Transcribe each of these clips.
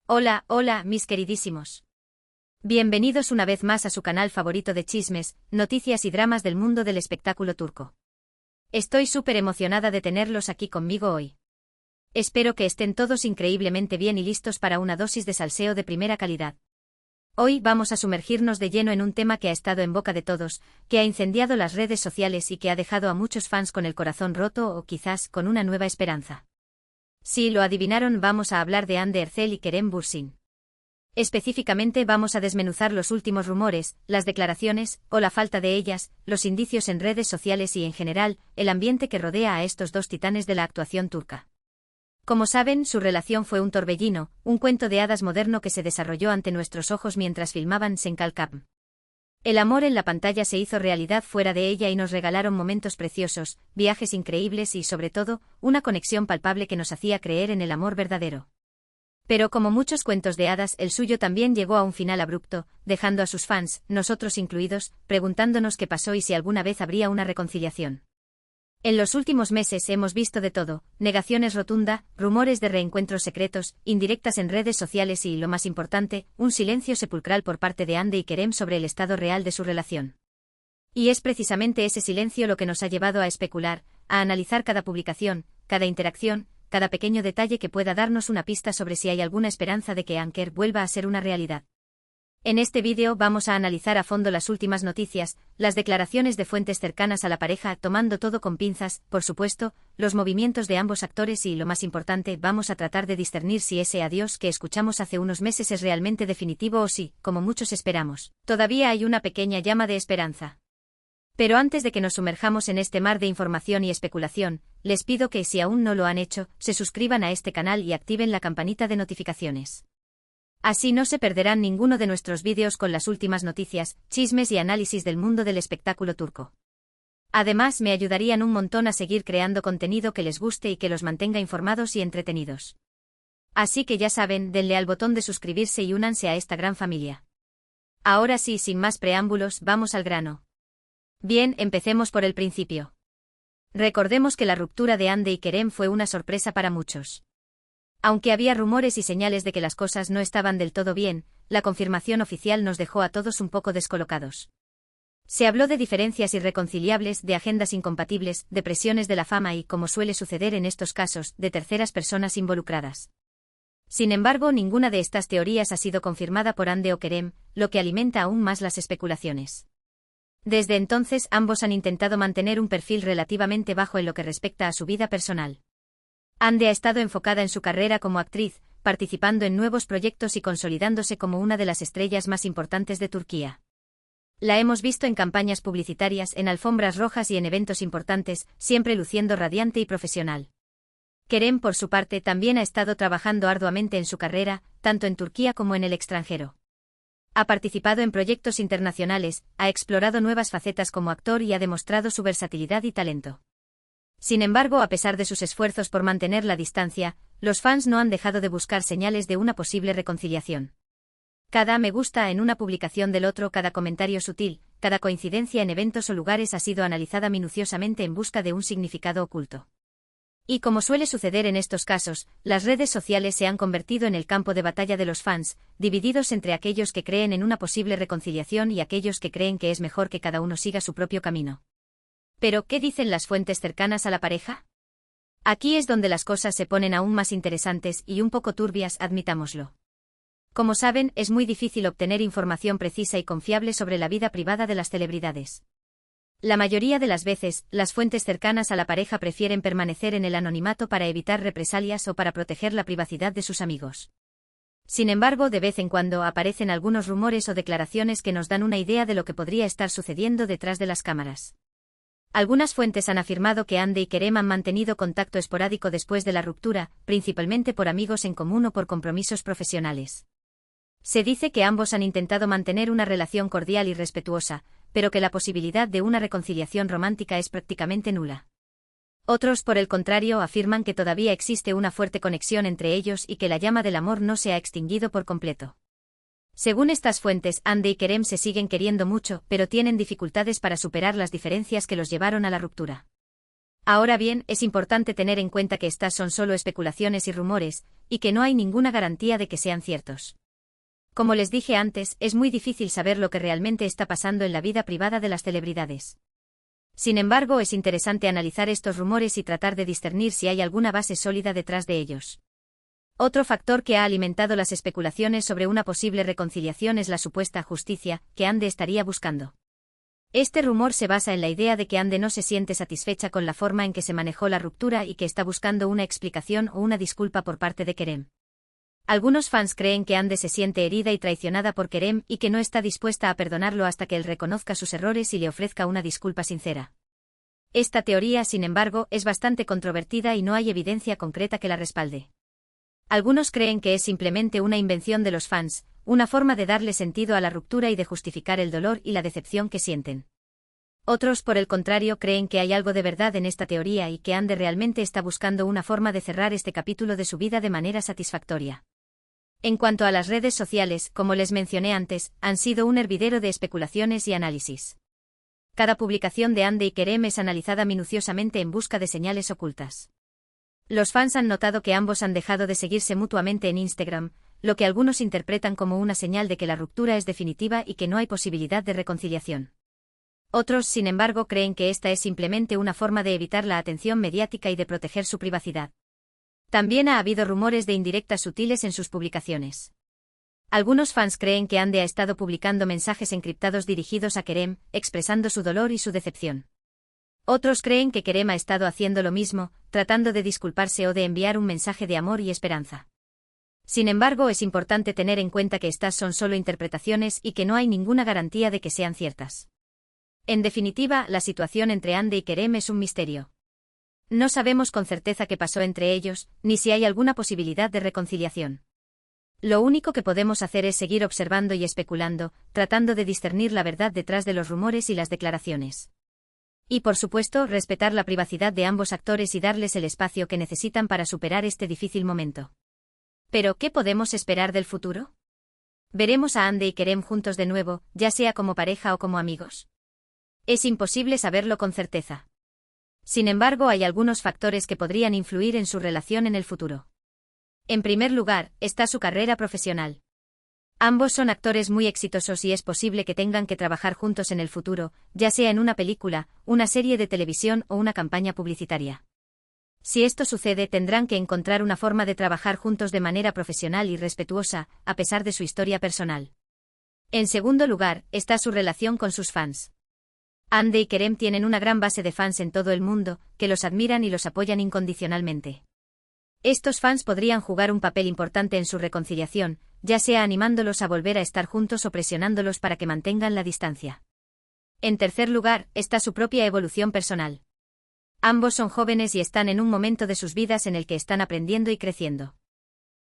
Hola, hola, mis queridísimos. Bienvenidos una vez más a su canal favorito de chismes, noticias y dramas del mundo del espectáculo turco. Estoy súper emocionada de tenerlos aquí conmigo hoy. Espero que estén todos increíblemente bien y listos para una dosis de salseo de primera calidad. Hoy vamos a sumergirnos de lleno en un tema que ha estado en boca de todos, que ha incendiado las redes sociales y que ha dejado a muchos fans con el corazón roto o quizás con una nueva esperanza. Si lo adivinaron, vamos a hablar de Hande Erçel y Kerem Bürsin. Específicamente vamos a desmenuzar los últimos rumores, las declaraciones, o la falta de ellas, los indicios en redes sociales y en general, el ambiente que rodea a estos dos titanes de la actuación turca. Como saben, su relación fue un torbellino, un cuento de hadas moderno que se desarrolló ante nuestros ojos mientras filmaban Senkalkam. El amor en la pantalla se hizo realidad fuera de ella y nos regalaron momentos preciosos, viajes increíbles y, sobre todo, una conexión palpable que nos hacía creer en el amor verdadero. Pero como muchos cuentos de hadas, el suyo también llegó a un final abrupto, dejando a sus fans, nosotros incluidos, preguntándonos qué pasó y si alguna vez habría una reconciliación. En los últimos meses hemos visto de todo, negaciones rotunda, rumores de reencuentros secretos, indirectas en redes sociales y, lo más importante, un silencio sepulcral por parte de Hande y Kerem sobre el estado real de su relación. Y es precisamente ese silencio lo que nos ha llevado a especular, a analizar cada publicación, cada interacción, cada pequeño detalle que pueda darnos una pista sobre si hay alguna esperanza de que Anker vuelva a ser una realidad. En este vídeo vamos a analizar a fondo las últimas noticias, las declaraciones de fuentes cercanas a la pareja, tomando todo con pinzas, por supuesto, los movimientos de ambos actores y, lo más importante, vamos a tratar de discernir si ese adiós que escuchamos hace unos meses es realmente definitivo o si, como muchos esperamos, todavía hay una pequeña llama de esperanza. Pero antes de que nos sumerjamos en este mar de información y especulación, les pido que, si aún no lo han hecho, se suscriban a este canal y activen la campanita de notificaciones. Así no se perderán ninguno de nuestros vídeos con las últimas noticias, chismes y análisis del mundo del espectáculo turco. Además, me ayudarían un montón a seguir creando contenido que les guste y que los mantenga informados y entretenidos. Así que ya saben, denle al botón de suscribirse y únanse a esta gran familia. Ahora sí, sin más preámbulos, vamos al grano. Bien, empecemos por el principio. Recordemos que la ruptura de Hande y Kerem fue una sorpresa para muchos. Aunque había rumores y señales de que las cosas no estaban del todo bien, la confirmación oficial nos dejó a todos un poco descolocados. Se habló de diferencias irreconciliables, de agendas incompatibles, de presiones de la fama y, como suele suceder en estos casos, de terceras personas involucradas. Sin embargo, ninguna de estas teorías ha sido confirmada por Hande o Kerem, lo que alimenta aún más las especulaciones. Desde entonces, ambos han intentado mantener un perfil relativamente bajo en lo que respecta a su vida personal. Hande ha estado enfocada en su carrera como actriz, participando en nuevos proyectos y consolidándose como una de las estrellas más importantes de Turquía. La hemos visto en campañas publicitarias, en alfombras rojas y en eventos importantes, siempre luciendo radiante y profesional. Kerem, por su parte, también ha estado trabajando arduamente en su carrera, tanto en Turquía como en el extranjero. Ha participado en proyectos internacionales, ha explorado nuevas facetas como actor y ha demostrado su versatilidad y talento. Sin embargo, a pesar de sus esfuerzos por mantener la distancia, los fans no han dejado de buscar señales de una posible reconciliación. Cada me gusta en una publicación del otro, cada comentario sutil, cada coincidencia en eventos o lugares ha sido analizada minuciosamente en busca de un significado oculto. Y como suele suceder en estos casos, las redes sociales se han convertido en el campo de batalla de los fans, divididos entre aquellos que creen en una posible reconciliación y aquellos que creen que es mejor que cada uno siga su propio camino. ¿Pero qué dicen las fuentes cercanas a la pareja? Aquí es donde las cosas se ponen aún más interesantes y un poco turbias, admitámoslo. Como saben, es muy difícil obtener información precisa y confiable sobre la vida privada de las celebridades. La mayoría de las veces, las fuentes cercanas a la pareja prefieren permanecer en el anonimato para evitar represalias o para proteger la privacidad de sus amigos. Sin embargo, de vez en cuando aparecen algunos rumores o declaraciones que nos dan una idea de lo que podría estar sucediendo detrás de las cámaras. Algunas fuentes han afirmado que Hande y Kerem han mantenido contacto esporádico después de la ruptura, principalmente por amigos en común o por compromisos profesionales. Se dice que ambos han intentado mantener una relación cordial y respetuosa, pero que la posibilidad de una reconciliación romántica es prácticamente nula. Otros, por el contrario, afirman que todavía existe una fuerte conexión entre ellos y que la llama del amor no se ha extinguido por completo. Según estas fuentes, Hande y Kerem se siguen queriendo mucho, pero tienen dificultades para superar las diferencias que los llevaron a la ruptura. Ahora bien, es importante tener en cuenta que estas son solo especulaciones y rumores, y que no hay ninguna garantía de que sean ciertos. Como les dije antes, es muy difícil saber lo que realmente está pasando en la vida privada de las celebridades. Sin embargo, es interesante analizar estos rumores y tratar de discernir si hay alguna base sólida detrás de ellos. Otro factor que ha alimentado las especulaciones sobre una posible reconciliación es la supuesta justicia que Ande estaría buscando. Este rumor se basa en la idea de que Ande no se siente satisfecha con la forma en que se manejó la ruptura y que está buscando una explicación o una disculpa por parte de Kerem. Algunos fans creen que Ande se siente herida y traicionada por Kerem y que no está dispuesta a perdonarlo hasta que él reconozca sus errores y le ofrezca una disculpa sincera. Esta teoría, sin embargo, es bastante controvertida y no hay evidencia concreta que la respalde. Algunos creen que es simplemente una invención de los fans, una forma de darle sentido a la ruptura y de justificar el dolor y la decepción que sienten. Otros, por el contrario, creen que hay algo de verdad en esta teoría y que Ande realmente está buscando una forma de cerrar este capítulo de su vida de manera satisfactoria. En cuanto a las redes sociales, como les mencioné antes, han sido un hervidero de especulaciones y análisis. Cada publicación de Ande y Kerem es analizada minuciosamente en busca de señales ocultas. Los fans han notado que ambos han dejado de seguirse mutuamente en Instagram, lo que algunos interpretan como una señal de que la ruptura es definitiva y que no hay posibilidad de reconciliación. Otros, sin embargo, creen que esta es simplemente una forma de evitar la atención mediática y de proteger su privacidad. También ha habido rumores de indirectas sutiles en sus publicaciones. Algunos fans creen que Ande ha estado publicando mensajes encriptados dirigidos a Kerem, expresando su dolor y su decepción. Otros creen que Kerem ha estado haciendo lo mismo, tratando de disculparse o de enviar un mensaje de amor y esperanza. Sin embargo, es importante tener en cuenta que estas son solo interpretaciones y que no hay ninguna garantía de que sean ciertas. En definitiva, la situación entre Ande y Kerem es un misterio. No sabemos con certeza qué pasó entre ellos, ni si hay alguna posibilidad de reconciliación. Lo único que podemos hacer es seguir observando y especulando, tratando de discernir la verdad detrás de los rumores y las declaraciones. Y por supuesto, respetar la privacidad de ambos actores y darles el espacio que necesitan para superar este difícil momento. Pero, ¿qué podemos esperar del futuro? ¿Veremos a Ande y Kerem juntos de nuevo, ya sea como pareja o como amigos? Es imposible saberlo con certeza. Sin embargo, hay algunos factores que podrían influir en su relación en el futuro. En primer lugar, está su carrera profesional. Ambos son actores muy exitosos y es posible que tengan que trabajar juntos en el futuro, ya sea en una película, una serie de televisión o una campaña publicitaria. Si esto sucede, tendrán que encontrar una forma de trabajar juntos de manera profesional y respetuosa, a pesar de su historia personal. En segundo lugar, está su relación con sus fans. Ande y Kerem tienen una gran base de fans en todo el mundo, que los admiran y los apoyan incondicionalmente. Estos fans podrían jugar un papel importante en su reconciliación, ya sea animándolos a volver a estar juntos o presionándolos para que mantengan la distancia. En tercer lugar, está su propia evolución personal. Ambos son jóvenes y están en un momento de sus vidas en el que están aprendiendo y creciendo.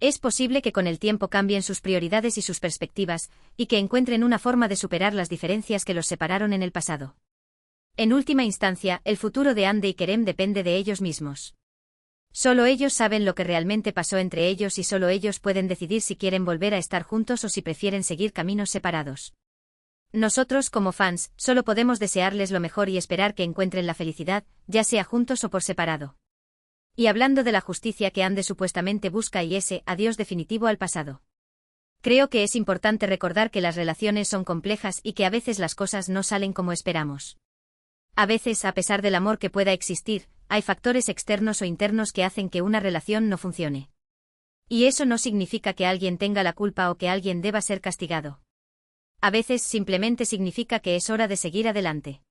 Es posible que con el tiempo cambien sus prioridades y sus perspectivas, y que encuentren una forma de superar las diferencias que los separaron en el pasado. En última instancia, el futuro de Ande y Kerem depende de ellos mismos. Solo ellos saben lo que realmente pasó entre ellos y solo ellos pueden decidir si quieren volver a estar juntos o si prefieren seguir caminos separados. Nosotros, como fans, solo podemos desearles lo mejor y esperar que encuentren la felicidad, ya sea juntos o por separado. Y hablando de la justicia que Ande supuestamente busca y ese adiós definitivo al pasado. Creo que es importante recordar que las relaciones son complejas y que a veces las cosas no salen como esperamos. A veces, a pesar del amor que pueda existir, hay factores externos o internos que hacen que una relación no funcione. Y eso no significa que alguien tenga la culpa o que alguien deba ser castigado. A veces simplemente significa que es hora de seguir adelante.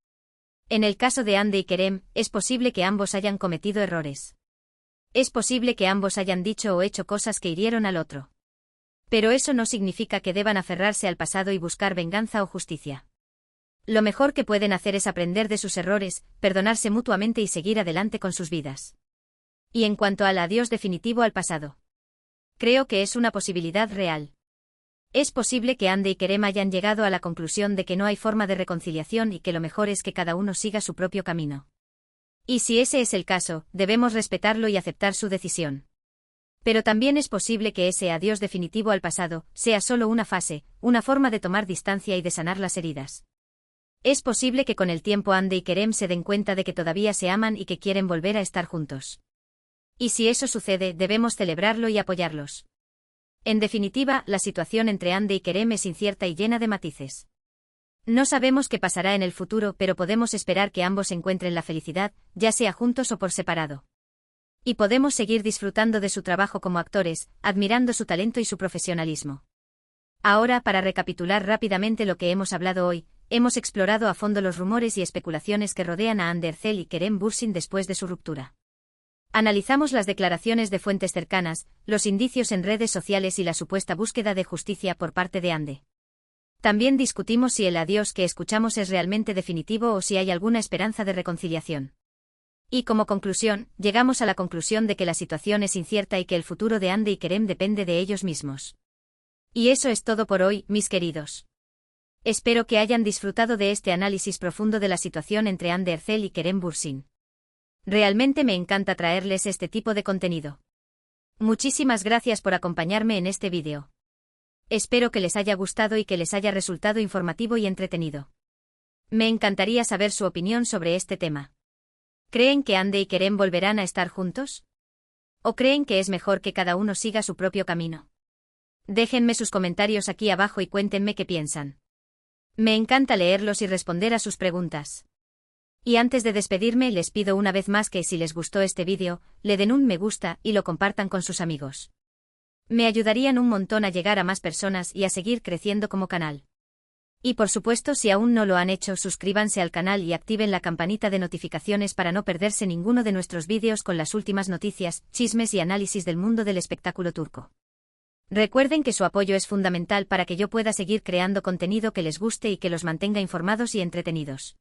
En el caso de Ande y Kerem, es posible que ambos hayan cometido errores. Es posible que ambos hayan dicho o hecho cosas que hirieron al otro. Pero eso no significa que deban aferrarse al pasado y buscar venganza o justicia. Lo mejor que pueden hacer es aprender de sus errores, perdonarse mutuamente y seguir adelante con sus vidas. Y en cuanto al adiós definitivo al pasado, creo que es una posibilidad real. Es posible que Ande y Kerem hayan llegado a la conclusión de que no hay forma de reconciliación y que lo mejor es que cada uno siga su propio camino. Y si ese es el caso, debemos respetarlo y aceptar su decisión. Pero también es posible que ese adiós definitivo al pasado sea solo una fase, una forma de tomar distancia y de sanar las heridas. Es posible que con el tiempo Hande y Kerem se den cuenta de que todavía se aman y que quieren volver a estar juntos. Y si eso sucede, debemos celebrarlo y apoyarlos. En definitiva, la situación entre Hande y Kerem es incierta y llena de matices. No sabemos qué pasará en el futuro, pero podemos esperar que ambos encuentren la felicidad, ya sea juntos o por separado. Y podemos seguir disfrutando de su trabajo como actores, admirando su talento y su profesionalismo. Ahora, para recapitular rápidamente lo que hemos hablado hoy, hemos explorado a fondo los rumores y especulaciones que rodean a Hande Erçel y Kerem Bürsin después de su ruptura. Analizamos las declaraciones de fuentes cercanas, los indicios en redes sociales y la supuesta búsqueda de justicia por parte de Hande. También discutimos si el adiós que escuchamos es realmente definitivo o si hay alguna esperanza de reconciliación. Y como conclusión, llegamos a la conclusión de que la situación es incierta y que el futuro de Hande y Kerem depende de ellos mismos. Y eso es todo por hoy, mis queridos. Espero que hayan disfrutado de este análisis profundo de la situación entre Hande Erçel y Kerem Bürsin. Realmente me encanta traerles este tipo de contenido. Muchísimas gracias por acompañarme en este vídeo. Espero que les haya gustado y que les haya resultado informativo y entretenido. Me encantaría saber su opinión sobre este tema. ¿Creen que Hande y Kerem volverán a estar juntos? ¿O creen que es mejor que cada uno siga su propio camino? Déjenme sus comentarios aquí abajo y cuéntenme qué piensan. Me encanta leerlos y responder a sus preguntas. Y antes de despedirme les pido una vez más que si les gustó este vídeo, le den un me gusta y lo compartan con sus amigos. Me ayudarían un montón a llegar a más personas y a seguir creciendo como canal. Y por supuesto, si aún no lo han hecho, suscríbanse al canal y activen la campanita de notificaciones para no perderse ninguno de nuestros vídeos con las últimas noticias, chismes y análisis del mundo del espectáculo turco. Recuerden que su apoyo es fundamental para que yo pueda seguir creando contenido que les guste y que los mantenga informados y entretenidos.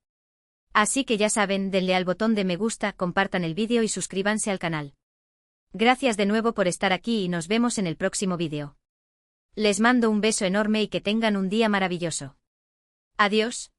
Así que ya saben, denle al botón de me gusta, compartan el vídeo y suscríbanse al canal. Gracias de nuevo por estar aquí y nos vemos en el próximo vídeo. Les mando un beso enorme y que tengan un día maravilloso. Adiós.